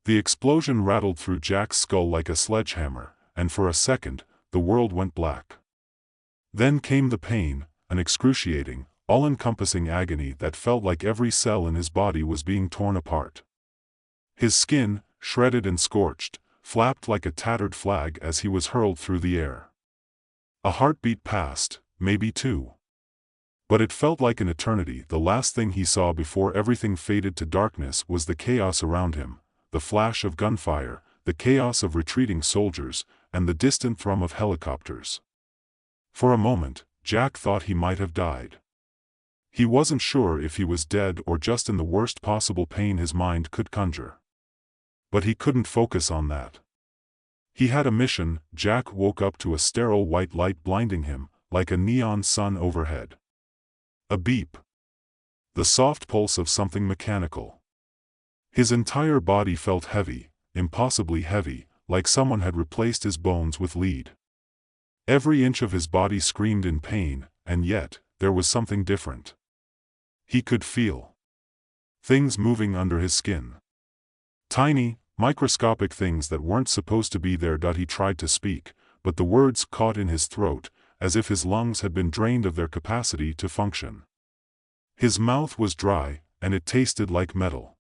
The explosion rattled through Jack's skull like a sledgehammer, and for a second, the world went black. Then came the pain, an excruciating, all-encompassing agony that felt like every cell in his body was being torn apart. His skin, shredded and scorched, flapped like a tattered flag as he was hurled through the air. A heartbeat passed, maybe two. But it felt like an eternity. The last thing he saw before everything faded to darkness was the chaos around him, the flash of gunfire, the chaos of retreating soldiers, and the distant thrum of helicopters. For a moment, Jack thought he might have died. He wasn't sure if he was dead or just in the worst possible pain his mind could conjure. But he couldn't focus on that. He had a mission. Jack woke up to a sterile white light blinding him, like a neon sun overhead. A beep. The soft pulse of something mechanical. His entire body felt heavy, impossibly heavy, like someone had replaced his bones with lead. Every inch of his body screamed in pain, and yet, there was something different. He could feel things moving under his skin. Tiny, microscopic things that weren't supposed to be there. He tried to speak, but the words caught in his throat, as if his lungs had been drained of their capacity to function. His mouth was dry, and it tasted like metal.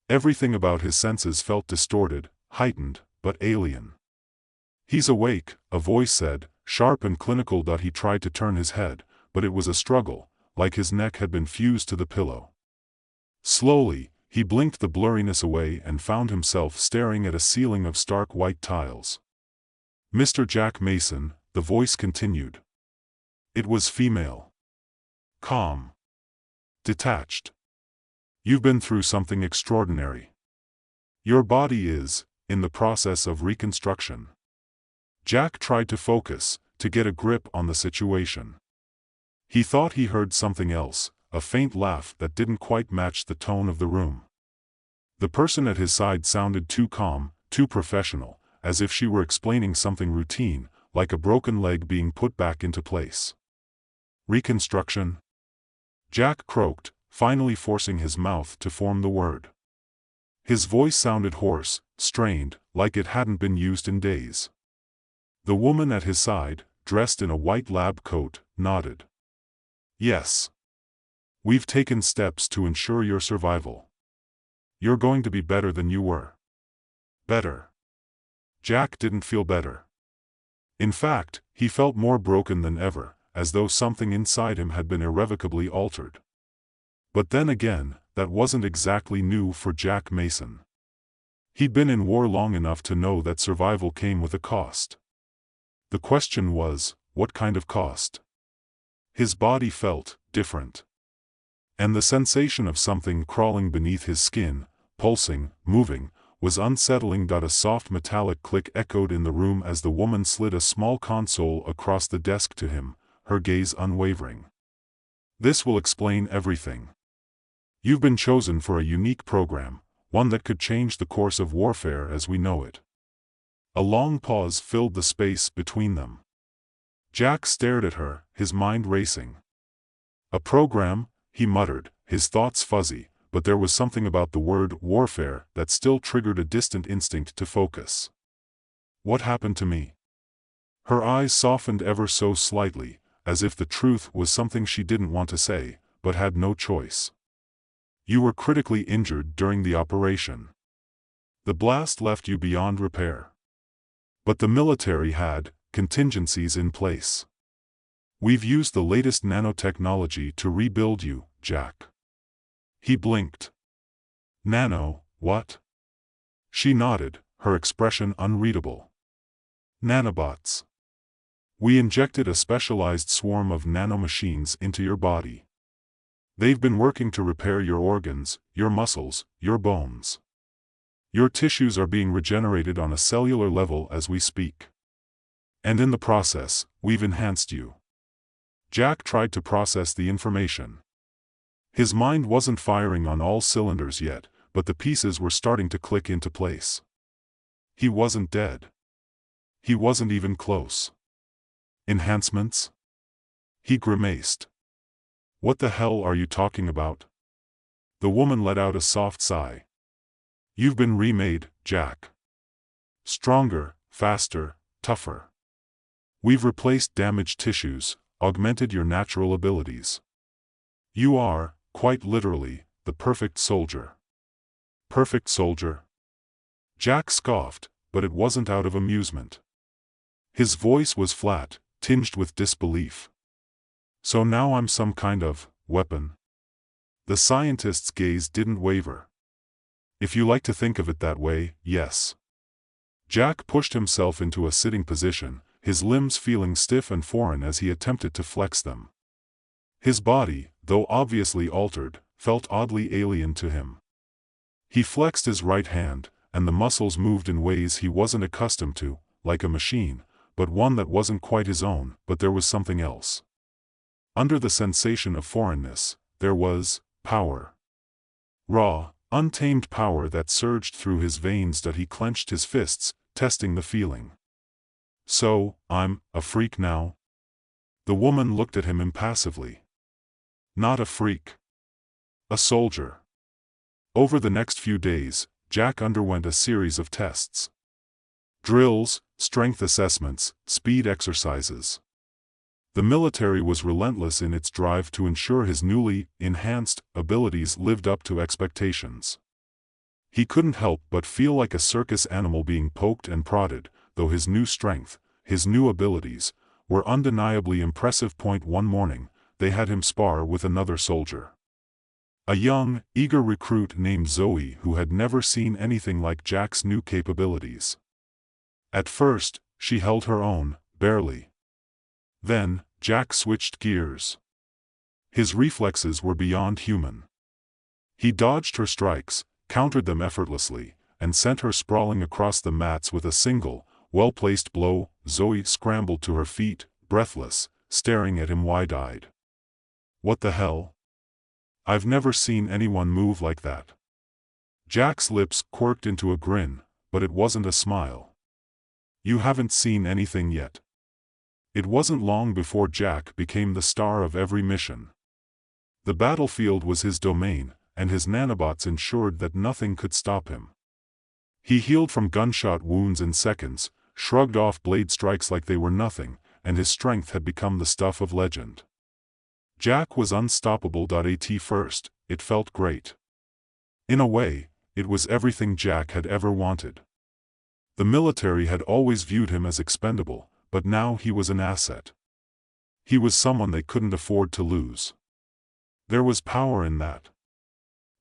Everything about his senses felt distorted, heightened, but alien. "He's awake," a voice said, sharp and clinical. He tried to turn his head, but it was a struggle, like his neck had been fused to the pillow. Slowly, he blinked the blurriness away and found himself staring at a ceiling of stark white tiles. "Mr. Jack Mason," the voice continued. It was female. Calm. Detached. "You've been through something extraordinary. Your body is, in the process of reconstruction." Jack tried to focus, to get a grip on the situation. He thought he heard something else, a faint laugh that didn't quite match the tone of the room. The person at his side sounded too calm, too professional, as if she were explaining something routine, like a broken leg being put back into place. "Reconstruction?" Jack croaked, finally forcing his mouth to form the word. His voice sounded hoarse, strained, like it hadn't been used in days. The woman at his side, dressed in a white lab coat, nodded. "Yes. We've taken steps to ensure your survival. You're going to be better than you were." Better. Jack didn't feel better. In fact, he felt more broken than ever, as though something inside him had been irrevocably altered. But then again, that wasn't exactly new for Jack Mason. He'd been in war long enough to know that survival came with a cost. The question was, what kind of cost? His body felt different. And the sensation of something crawling beneath his skin, pulsing, moving, was unsettling. A soft metallic click echoed in the room as the woman slid a small console across the desk to him, her gaze unwavering. "This will explain everything. You've been chosen for a unique program, one that could change the course of warfare as we know it." A long pause filled the space between them. Jack stared at her, his mind racing. "A program?" he muttered, his thoughts fuzzy, but there was something about the word warfare that still triggered a distant instinct to focus. "What happened to me?" Her eyes softened ever so slightly, as if the truth was something she didn't want to say, but had no choice. "You were critically injured during the operation. The blast left you beyond repair. But the military had contingencies in place. We've used the latest nanotechnology to rebuild you, Jack." He blinked. "Nano, what?" She nodded, her expression unreadable. "Nanobots. We injected a specialized swarm of nanomachines into your body. They've been working to repair your organs, your muscles, your bones. Your tissues are being regenerated on a cellular level as we speak. And in the process, we've enhanced you." Jack tried to process the information. His mind wasn't firing on all cylinders yet, but the pieces were starting to click into place. He wasn't dead. He wasn't even close. Enhancements? He grimaced. "What the hell are you talking about?" The woman let out a soft sigh. You've been remade, Jack. Stronger, faster, tougher. We've replaced damaged tissues, augmented your natural abilities. You are, quite literally, the perfect soldier. Perfect soldier? Jack scoffed, but it wasn't out of amusement. His voice was flat, tinged with disbelief. So now I'm some kind of weapon? The scientist's gaze didn't waver. If you like to think of it that way, yes. Jack pushed himself into a sitting position, his limbs feeling stiff and foreign as he attempted to flex them. His body, though obviously altered, felt oddly alien to him. He flexed his right hand, and the muscles moved in ways he wasn't accustomed to, like a machine, but one that wasn't quite his own. But there was something else. Under the sensation of foreignness, there was power. Raw, untamed power that surged through his veins that he clenched his fists, testing the feeling. So, I'm a freak now? The woman looked at him impassively. Not a freak. A soldier. Over the next few days, Jack underwent a series of tests. Drills, strength assessments, speed exercises. The military was relentless in its drive to ensure his newly enhanced abilities lived up to expectations. He couldn't help but feel like a circus animal being poked and prodded, though his new strength, his new abilities, were undeniably impressive. One morning, they had him spar with another soldier. A young, eager recruit named Zoe who had never seen anything like Jack's new capabilities. At first, she held her own, barely. Then, Jack switched gears. His reflexes were beyond human. He dodged her strikes, countered them effortlessly, and sent her sprawling across the mats with a single, well-placed blow. Zoe scrambled to her feet, breathless, staring at him wide-eyed. What the hell? I've never seen anyone move like that. Jack's lips quirked into a grin, but it wasn't a smile. You haven't seen anything yet. It wasn't long before Jack became the star of every mission. The battlefield was his domain, and his nanobots ensured that nothing could stop him. He healed from gunshot wounds in seconds, shrugged off blade strikes like they were nothing, and his strength had become the stuff of legend. Jack was unstoppable. At first, it felt great. In a way, it was everything Jack had ever wanted. The military had always viewed him as expendable, but now he was an asset. He was someone they couldn't afford to lose. There was power in that.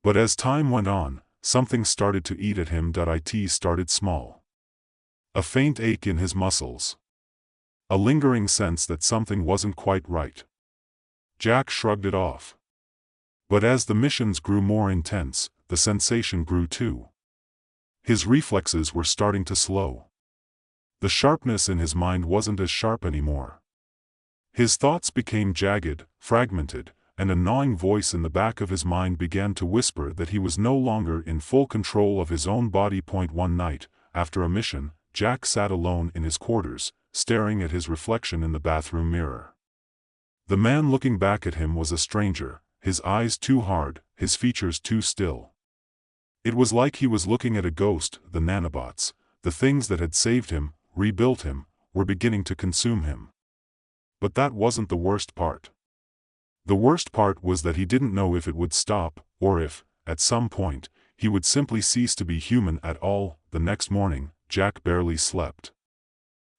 But as time went on, something started to eat at him. It started small. A faint ache in his muscles. A lingering sense that something wasn't quite right. Jack shrugged it off. But as the missions grew more intense, the sensation grew too. His reflexes were starting to slow. The sharpness in his mind wasn't as sharp anymore. His thoughts became jagged, fragmented, and a gnawing voice in the back of his mind began to whisper that he was no longer in full control of his own body. One night, after a mission, Jack sat alone in his quarters, staring at his reflection in the bathroom mirror. The man looking back at him was a stranger, his eyes too hard, his features too still. It was like he was looking at a ghost. The nanobots, the things that had saved him, rebuilt him, were beginning to consume him. But that wasn't the worst part. The worst part was that he didn't know if it would stop, or if, at some point, he would simply cease to be human at all. The next morning, Jack barely slept.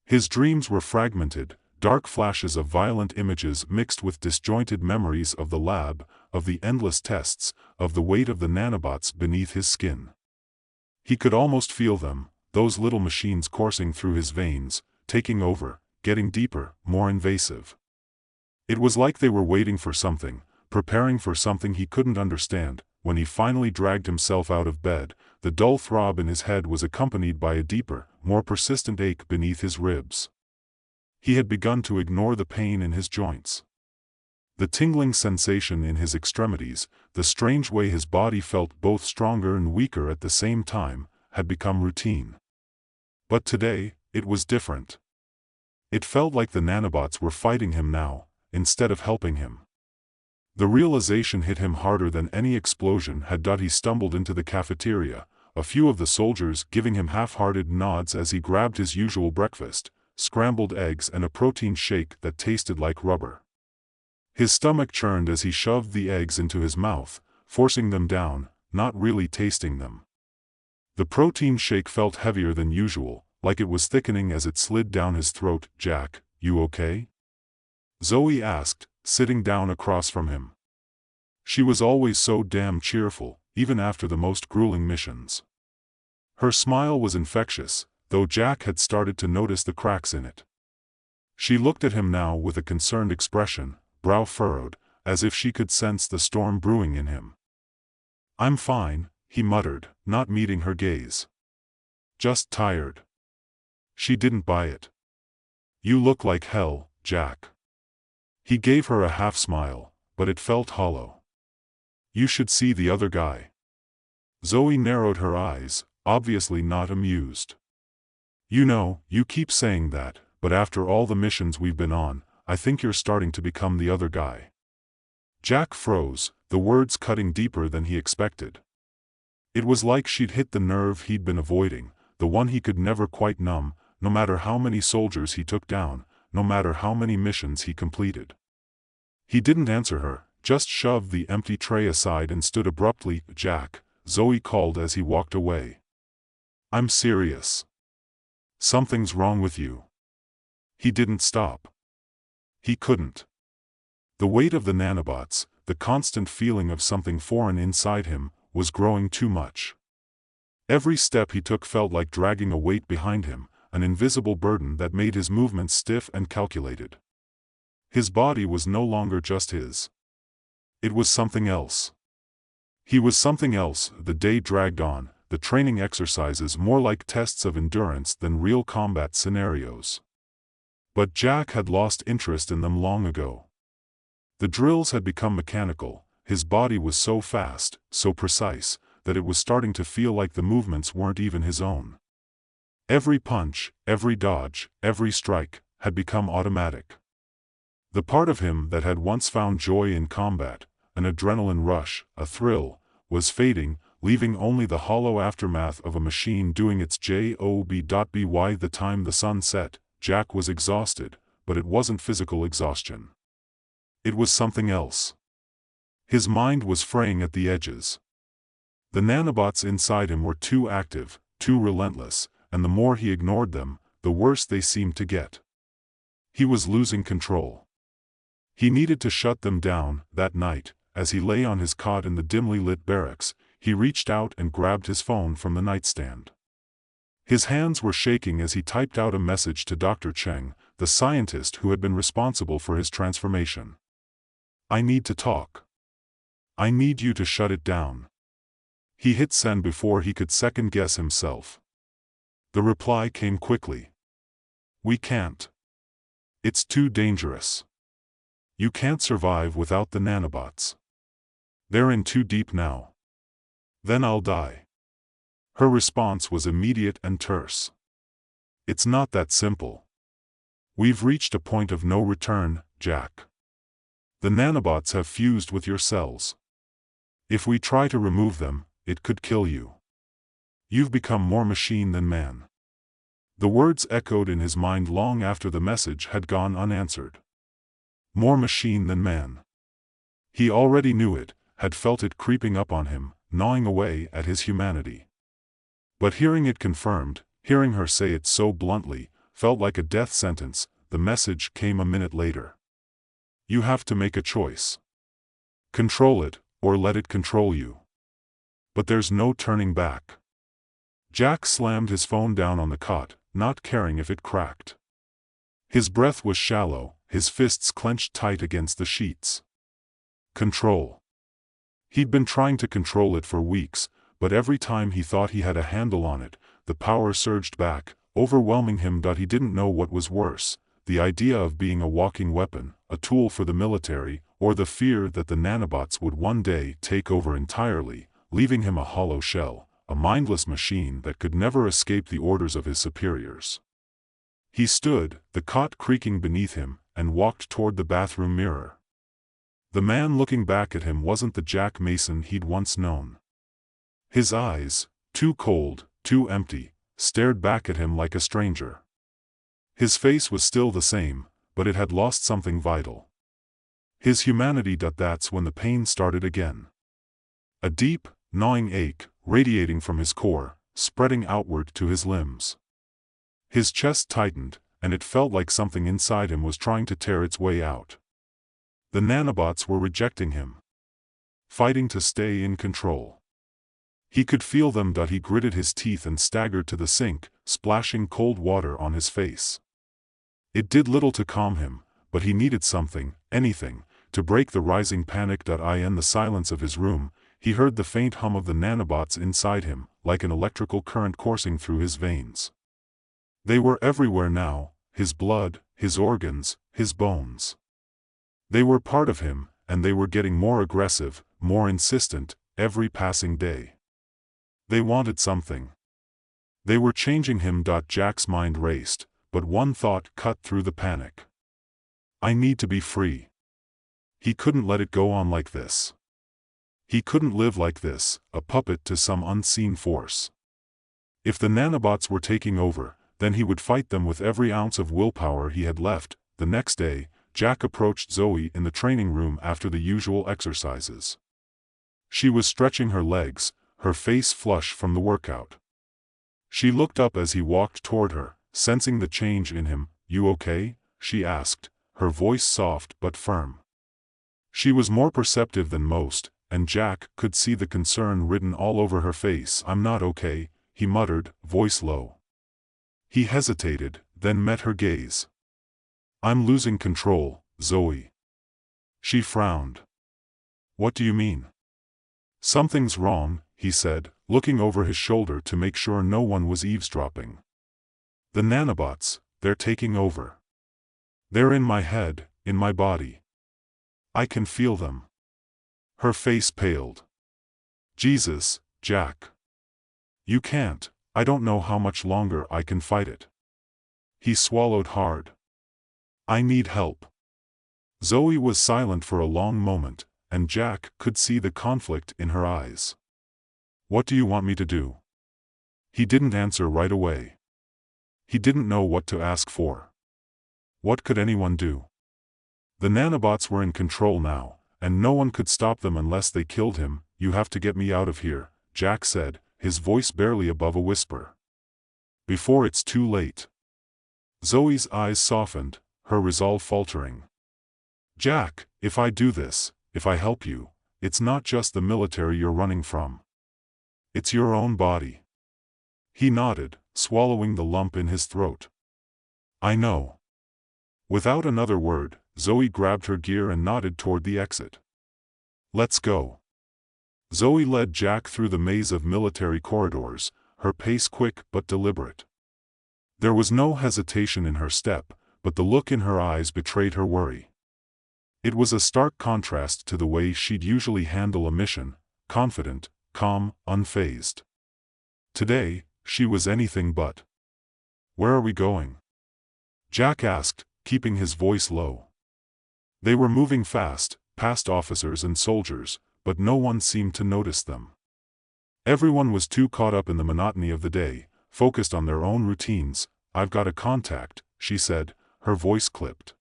His dreams were fragmented, dark flashes of violent images mixed with disjointed memories of the lab, of the endless tests, of the weight of the nanobots beneath his skin. He could almost feel them, those little machines coursing through his veins, taking over, getting deeper, more invasive. It was like they were waiting for something, preparing for something he couldn't understand. When he finally dragged himself out of bed, the dull throb in his head was accompanied by a deeper, more persistent ache beneath his ribs. He had begun to ignore the pain in his joints. The tingling sensation in his extremities, the strange way his body felt both stronger and weaker at the same time, had become routine. But today, it was different. It felt like the nanobots were fighting him now, instead of helping him. The realization hit him harder than any explosion had. He stumbled into the cafeteria, a few of the soldiers giving him half-hearted nods as he grabbed his usual breakfast, scrambled eggs and a protein shake that tasted like rubber. His stomach churned as he shoved the eggs into his mouth, forcing them down, not really tasting them. The protein shake felt heavier than usual, like it was thickening as it slid down his throat. "Jack, you okay?" Zoe asked, sitting down across from him. She was always so damn cheerful, even after the most grueling missions. Her smile was infectious, though Jack had started to notice the cracks in it. She looked at him now with a concerned expression, brow furrowed, as if she could sense the storm brewing in him. "I'm fine," he muttered, not meeting her gaze. "Just tired." She didn't buy it. "You look like hell, Jack." He gave her a half-smile, but it felt hollow. "You should see the other guy." Zoe narrowed her eyes, obviously not amused. "You know, you keep saying that, but after all the missions we've been on, I think you're starting to become the other guy." Jack froze, the words cutting deeper than he expected. It was like she'd hit the nerve he'd been avoiding, the one he could never quite numb, no matter how many soldiers he took down, no matter how many missions he completed. He didn't answer her, just shoved the empty tray aside and stood abruptly. "Jack," Zoe called as he walked away. "I'm serious. Something's wrong with you." He didn't stop. He couldn't. The weight of the nanobots, the constant feeling of something foreign inside him, was growing too much. Every step he took felt like dragging a weight behind him, an invisible burden that made his movements stiff and calculated. His body was no longer just his. It was something else. He was something else. The day dragged on, the training exercises more like tests of endurance than real combat scenarios. But Jack had lost interest in them long ago. The drills had become mechanical, his body was so fast, so precise, that it was starting to feel like the movements weren't even his own. Every punch, every dodge, every strike, had become automatic. The part of him that had once found joy in combat, an adrenaline rush, a thrill, was fading, leaving only the hollow aftermath of a machine doing its job. By the time the sun set, Jack was exhausted, but it wasn't physical exhaustion. It was something else. His mind was fraying at the edges. The nanobots inside him were too active, too relentless, and the more he ignored them, the worse they seemed to get. He was losing control. He needed to shut them down. That night, as he lay on his cot in the dimly lit barracks, he reached out and grabbed his phone from the nightstand. His hands were shaking as he typed out a message to Dr. Cheng, the scientist who had been responsible for his transformation. "I need to talk. I need you to shut it down." He hit send before he could second-guess himself. The reply came quickly. "We can't. It's too dangerous. You can't survive without the nanobots. They're in too deep now. Then I'll die." Her response was immediate and terse. "It's not that simple. We've reached a point of no return, Jack. The nanobots have fused with your cells. If we try to remove them, it could kill you. You've become more machine than man." The words echoed in his mind long after the message had gone unanswered. More machine than man. He already knew it, had felt it creeping up on him, gnawing away at his humanity. But hearing it confirmed, hearing her say it so bluntly, felt like a death sentence. The message came a minute later. "You have to make a choice. Control it, or let it control you. But there's no turning back." Jack slammed his phone down on the cot, not caring if it cracked. His breath was shallow, his fists clenched tight against the sheets. Control. He'd been trying to control it for weeks, but every time he thought he had a handle on it, the power surged back, overwhelming him. He didn't know what was worse, the idea of being a walking weapon, a tool for the military, or the fear that the nanobots would one day take over entirely, leaving him a hollow shell, a mindless machine that could never escape the orders of his superiors. He stood, the cot creaking beneath him, and walked toward the bathroom mirror. The man looking back at him wasn't the Jack Mason he'd once known. His eyes, too cold, too empty, stared back at him like a stranger. His face was still the same, but it had lost something vital. His humanity. That's when the pain started again. A deep, gnawing ache, radiating from his core, spreading outward to his limbs. His chest tightened, and it felt like something inside him was trying to tear its way out. The nanobots were rejecting him, fighting to stay in control. He could feel them. He gritted his teeth and staggered to the sink, splashing cold water on his face. It did little to calm him, but he needed something, anything, to break the rising panic. In the silence of his room, he heard the faint hum of the nanobots inside him, like an electrical current coursing through his veins. They were everywhere now, his blood, his organs, his bones. They were part of him, and they were getting more aggressive, more insistent, every passing day. They wanted something. They were changing him. Jack's mind raced, but one thought cut through the panic. I need to be free. He couldn't let it go on like this. He couldn't live like this, a puppet to some unseen force. If the nanobots were taking over, then he would fight them with every ounce of willpower he had left. The next day, Jack approached Zoe in the training room after the usual exercises. She was stretching her legs, her face flushed from the workout. She looked up as he walked toward her, sensing the change in him. You okay? She asked, her voice soft but firm. She was more perceptive than most, and Jack could see the concern written all over her face. I'm not okay, he muttered, voice low. He hesitated, then met her gaze. I'm losing control, Zoe. She frowned. What do you mean? Something's wrong, he said, looking over his shoulder to make sure no one was eavesdropping. The nanobots, they're taking over. They're in my head, in my body. I can feel them. Her face paled. Jesus, Jack. You can't. I don't know how much longer I can fight it. He swallowed hard. I need help. Zoe was silent for a long moment, and Jack could see the conflict in her eyes. What do you want me to do? He didn't answer right away. He didn't know what to ask for. What could anyone do? The nanobots were in control now, and no one could stop them unless they killed him. You have to get me out of here, Jack said, his voice barely above a whisper. Before it's too late. Zoe's eyes softened, her resolve faltering. Jack, if I do this, if I help you, it's not just the military you're running from. It's your own body. He nodded, swallowing the lump in his throat. I know. Without another word, Zoe grabbed her gear and nodded toward the exit. Let's go. Zoe led Jack through the maze of military corridors, her pace quick but deliberate. There was no hesitation in her step, but the look in her eyes betrayed her worry. It was a stark contrast to the way she'd usually handle a mission, confident, calm, unfazed. Today, she was anything but. Where are we going? Jack asked, keeping his voice low. They were moving fast, past officers and soldiers, but no one seemed to notice them. Everyone was too caught up in the monotony of the day, focused on their own routines. I've got a contact, she said, her voice clipped.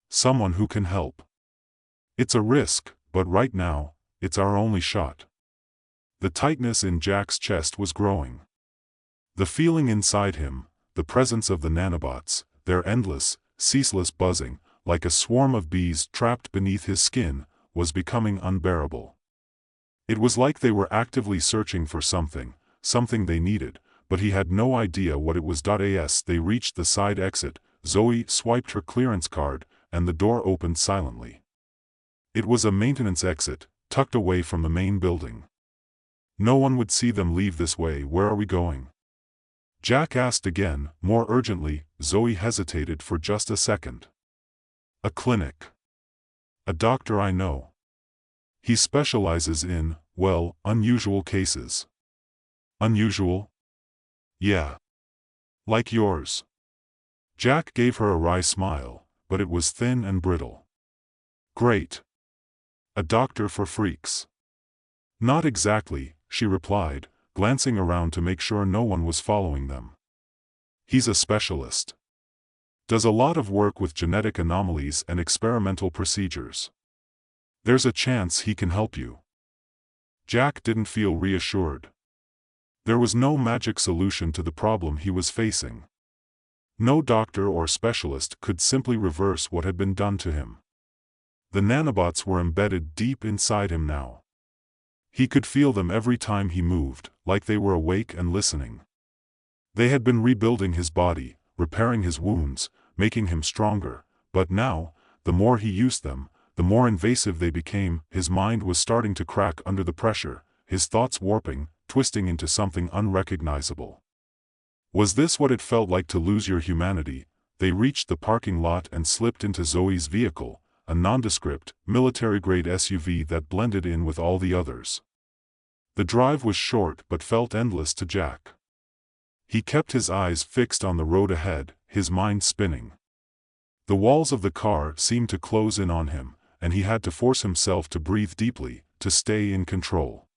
Someone who can help. It's a risk, but right now, it's our only shot. The tightness in Jack's chest was growing. The feeling inside him, the presence of the nanobots, their endless, ceaseless buzzing, like a swarm of bees trapped beneath his skin, was becoming unbearable. It was like they were actively searching for something they needed, but he had no idea what it was. As they reached the side exit, Zoe swiped her clearance card, and the door opened silently. It was a maintenance exit, tucked away from the main building. No one would see them leave this way. Where are we going? Jack asked again, more urgently. Zoe hesitated for just a second. A clinic. A doctor I know. He specializes in, well, unusual cases. Unusual? Yeah. Like yours. Jack gave her a wry smile, but it was thin and brittle. Great. A doctor for freaks. Not exactly, she replied, glancing around to make sure no one was following them. He's a specialist. Does a lot of work with genetic anomalies and experimental procedures. There's a chance he can help you. Jack didn't feel reassured. There was no magic solution to the problem he was facing. No doctor or specialist could simply reverse what had been done to him. The nanobots were embedded deep inside him now. He could feel them every time he moved, like they were awake and listening. They had been rebuilding his body, repairing his wounds, making him stronger, but now, the more he used them, the more invasive they became. His mind was starting to crack under the pressure, his thoughts warping, twisting into something unrecognizable. Was this what it felt like to lose your humanity? They reached the parking lot and slipped into Zoe's vehicle, a nondescript, military-grade SUV that blended in with all the others. The drive was short but felt endless to Jack. He kept his eyes fixed on the road ahead, his mind spinning. The walls of the car seemed to close in on him, and he had to force himself to breathe deeply, to stay in control.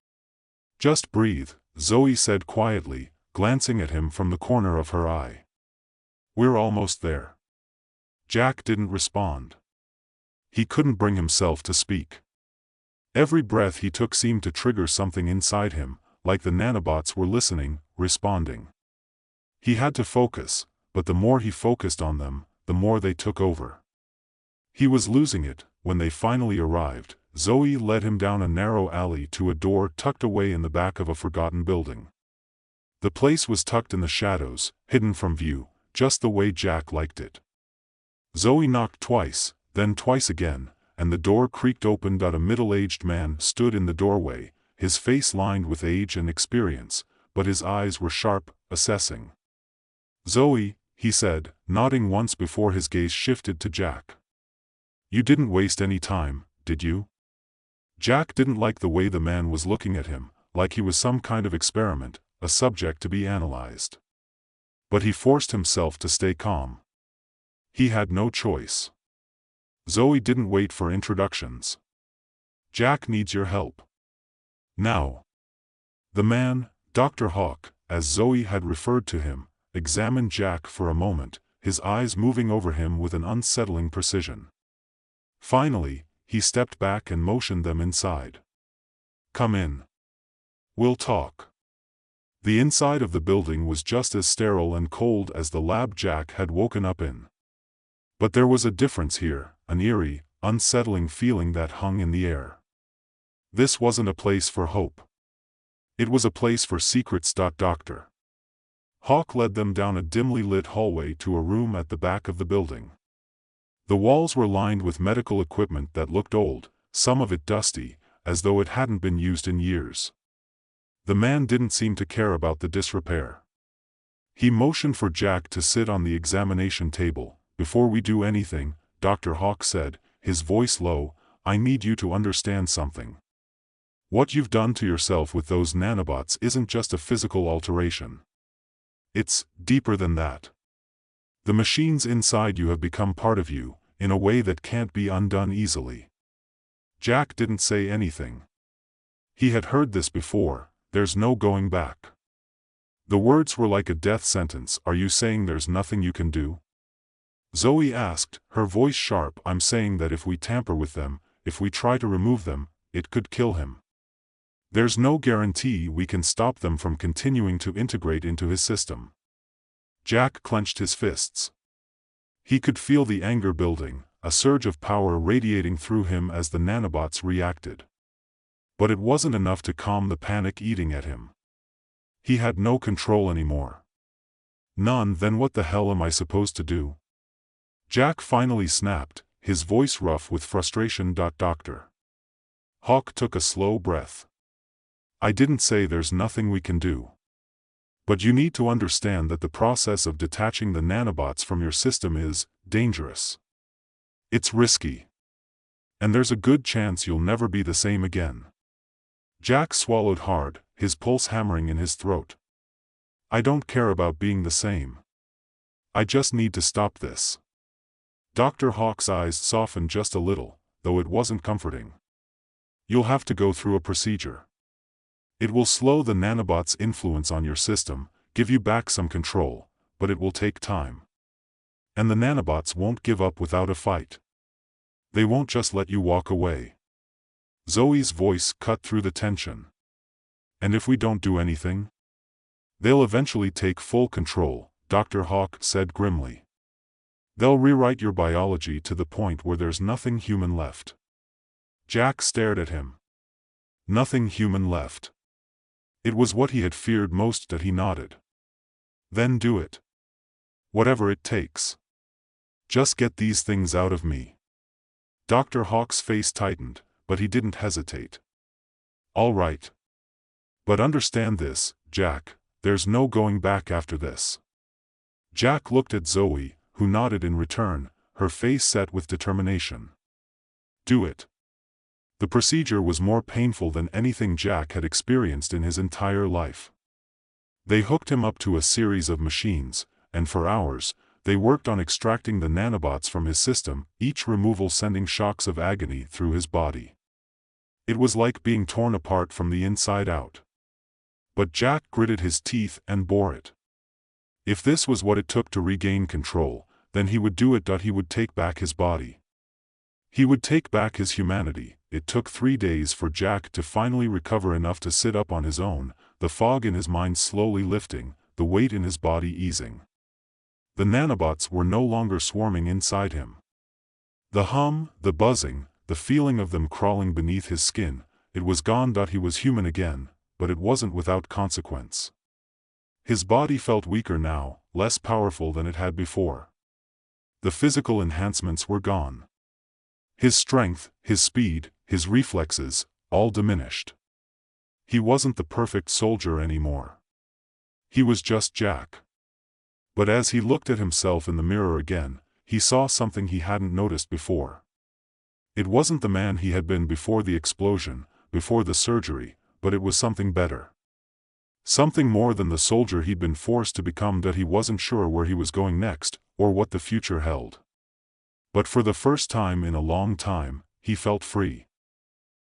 "Just breathe," Zoe said quietly, glancing at him from the corner of her eye. "We're almost there." Jack didn't respond. He couldn't bring himself to speak. Every breath he took seemed to trigger something inside him, like the nanobots were listening, responding. He had to focus, but the more he focused on them, the more they took over. He was losing it. When they finally arrived, Zoe led him down a narrow alley to a door tucked away in the back of a forgotten building. The place was tucked in the shadows, hidden from view, just the way Jack liked it. Zoe knocked twice, then twice again, and the door creaked open. A middle-aged man stood in the doorway, his face lined with age and experience, but his eyes were sharp, assessing. "Zoe," he said, nodding once before his gaze shifted to Jack. "You didn't waste any time, did you?" Jack didn't like the way the man was looking at him, like he was some kind of experiment, a subject to be analyzed. But he forced himself to stay calm. He had no choice. Zoe didn't wait for introductions. "Jack needs your help. Now." The man, Dr. Hawk, as Zoe had referred to him, examined Jack for a moment, his eyes moving over him with an unsettling precision. Finally, he stepped back and motioned them inside. "Come in. We'll talk." The inside of the building was just as sterile and cold as the lab Jack had woken up in. But there was a difference here, an eerie, unsettling feeling that hung in the air. This wasn't a place for hope. It was a place for secrets. Dr. Hawk led them down a dimly lit hallway to a room at the back of the building. The walls were lined with medical equipment that looked old, some of it dusty, as though it hadn't been used in years. The man didn't seem to care about the disrepair. He motioned for Jack to sit on the examination table. "Before we do anything," Dr. Hawk said, his voice low, "I need you to understand something. What you've done to yourself with those nanobots isn't just a physical alteration. It's deeper than that. The machines inside you have become part of you, in a way that can't be undone easily." Jack didn't say anything. He had heard this before, "There's no going back." The words were like a death sentence. "Are you saying there's nothing you can do?" Zoe asked, her voice sharp. "I'm saying that if we tamper with them, if we try to remove them, it could kill him. There's no guarantee we can stop them from continuing to integrate into his system." Jack clenched his fists. He could feel the anger building, a surge of power radiating through him as the nanobots reacted. But it wasn't enough to calm the panic eating at him. He had no control anymore. "None. Then what the hell am I supposed to do?" Jack finally snapped, his voice rough with frustration. Dr. Hawk took a slow breath. "I didn't say there's nothing we can do. But you need to understand that the process of detaching the nanobots from your system is dangerous. It's risky. And there's a good chance you'll never be the same again." Jack swallowed hard, his pulse hammering in his throat. "I don't care about being the same. I just need to stop this." Dr. Hawk's eyes softened just a little, though it wasn't comforting. "You'll have to go through a procedure. It will slow the nanobot's influence on your system, give you back some control, but it will take time. And the nanobots won't give up without a fight. They won't just let you walk away. Zoe's voice cut through the tension. And if we don't do anything? They'll eventually take full control, Dr. Hawk said grimly. They'll rewrite your biology to the point where there's nothing human left. Jack stared at him. Nothing human left. It was what he had feared most that he nodded. Then do it. Whatever it takes. Just get these things out of me. Dr. Hawk's face tightened, but he didn't hesitate. All right. But understand this, Jack, there's no going back after this. Jack looked at Zoe, who nodded in return, her face set with determination. Do it. The procedure was more painful than anything Jack had experienced in his entire life. They hooked him up to a series of machines, and for hours, they worked on extracting the nanobots from his system, each removal sending shocks of agony through his body. It was like being torn apart from the inside out. But Jack gritted his teeth and bore it. If this was what it took to regain control, then he would do it. He would take back his body. He would take back his humanity. It took 3 days for Jack to finally recover enough to sit up on his own, the fog in his mind slowly lifting, the weight in his body easing. The nanobots were no longer swarming inside him. The hum, the buzzing, the feeling of them crawling beneath his skin, it was gone. He was human again, but it wasn't without consequence. His body felt weaker now, less powerful than it had before. The physical enhancements were gone. His strength, his speed, his reflexes, all diminished. He wasn't the perfect soldier anymore. He was just Jack. But as he looked at himself in the mirror again, he saw something he hadn't noticed before. It wasn't the man he had been before the explosion, before the surgery, but it was something better. Something more than the soldier he'd been forced to become. He wasn't sure where he was going next, or what the future held. But for the first time in a long time, he felt free.